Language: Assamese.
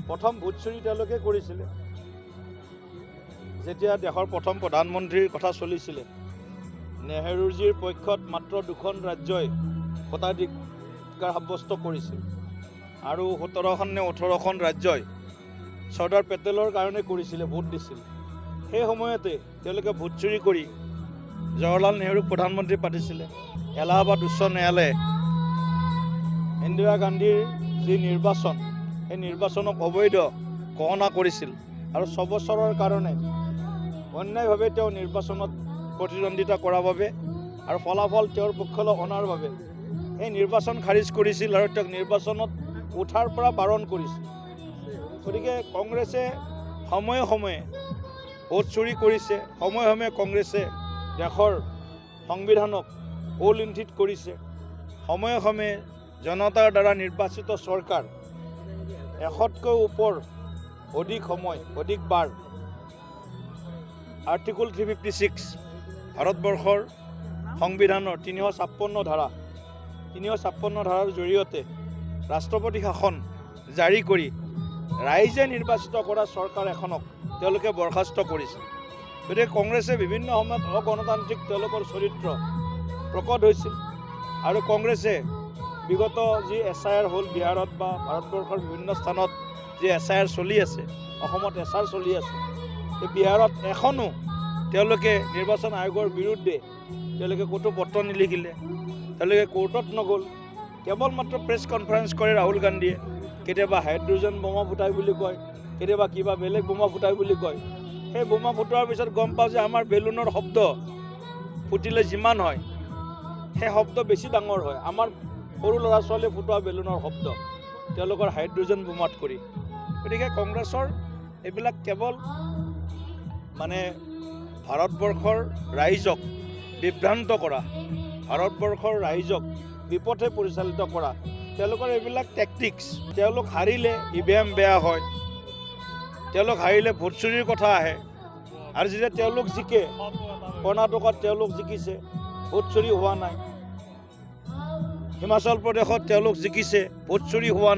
প্ৰথম ভোট চুৰি তেওঁলোকে কৰিছিলে যেতিয়া দেশৰ প্ৰথম প্ৰধানমন্ত্ৰীৰ কথা চলিছিলে নেহেৰুজীৰ পক্ষত মাত্ৰ 2খন ৰাজ্যই ভোটাধিকাৰ সাব্যস্ত কৰিছিল আৰু 17খন নে 18খন ৰাজ্যই চৰ্দাৰ পেটেলৰ কাৰণে কৰিছিলে ভোট দিছিল সেই সময়তে তেওঁলোকে ভোট চুৰি কৰি জৱাহৰলাল নেহৰুক প্ৰধানমন্ত্ৰী পাতিছিলে এলাহাবাদ উচ্চ ন্যায়ালয়ে ইন্দিৰা গান্ধীৰ যি নিৰ্বাচন সেই নিৰ্বাচনক অবৈধ ঘোষণা কৰিছিল আৰু 6 বছৰৰ কাৰণে অন্যায়ভাৱে তেওঁ নিৰ্বাচনত প্ৰতিদ্বন্দ্বিতা কৰাৰ বাবে আৰু ফলাফল তেওঁৰ পক্ষলৈ অনাৰ বাবে এই নিৰ্বাচন খাৰিজ কৰিছিল আৰু তেওঁক নিৰ্বাচনত উঠাৰ পৰা বাৰণ কৰিছিল গতিকে কংগ্ৰেছে সময়ে সময়ে ভোট চুৰি কৰিছে সময়ে সময়ে কংগ্ৰেছে দেশৰ সংবিধানক উলংঘিত কৰিছে সময়ে সময়ে জনতাৰ দ্বাৰা নিৰ্বাচিত চৰকাৰ 100তকৈ ওপৰ অধিক বাৰ আৰ্টিকল 356 ভাৰতবৰ্ষৰ সংবিধানৰ 356 ধাৰাৰ জৰিয়তে ৰাষ্ট্ৰপতি শাসন জাৰি কৰি ৰাইজে নিৰ্বাচিত কৰা চৰকাৰ এখনক তেওঁলোকে বৰখাস্ত কৰিছে গতিকে কংগ্ৰেছে বিভিন্ন সময়ত অগণতান্ত্ৰিক তেওঁলোকৰ চৰিত্ৰ প্ৰকট হৈছিল আৰু কংগ্ৰেছে বিগত যি SIR হ'ল বিহাৰত বা ভাৰতবৰ্ষৰ বিভিন্ন স্থানত যি SIR চলি আছে অসমত SR চলি আছে এই বিহাৰত এখনো তেওঁলোকে নিৰ্বাচন আয়োগৰ বিৰুদ্ধে তেওঁলোকে ক'তো পত্ৰ নিলিখিলে তেওঁলোকে কোৰ্টত নগ'ল কেৱল মাত্ৰ প্ৰেছ কনফাৰেন্স কৰে ৰাহুল গান্ধীয়ে কেতিয়াবা হাইড্ৰজেন বোমা ফুটাই বুলি কয় কেতিয়াবা কিবা বেলেগ বোমা ফুটাই বুলি কয় সেই বোমা ফুটোৱাৰ পিছত গম পাওঁ যে আমাৰ বেলুনৰ শব্দ ফুটিলে যিমান হয় সেই শব্দ বেছি ডাঙৰ হয় আমাৰ সৰু ল'ৰা ছোৱালীয়ে ফুটোৱা বেলুনৰ শব্দ তেওঁলোকৰ হাইড্ৰজেন বোমাত কৰি গতিকে কংগ্ৰেছৰ এইবিলাক কেৱল মানে ভাৰতবৰ্ষৰ ৰাইজক বিভ্ৰান্ত কৰা ভাৰতবৰ্ষৰ ৰাইজক বিপথে পৰিচালিত কৰা তেওঁলোকৰ এইবিলাক টেকটিক্স তেওঁলোক হাৰিলে EVM বেয়া হয় তেওঁলোক হাৰিলে ভোট চুৰিৰ কথা আহে আৰু যেতিয়া তেওঁলোক জিকে কৰ্ণাটকত তেওঁলোক জিকিছে ভোট চুৰি হোৱা নাই হিমাচল প্ৰদেশত তেওঁলোক জিকিছে ভোট চুৰি হোৱা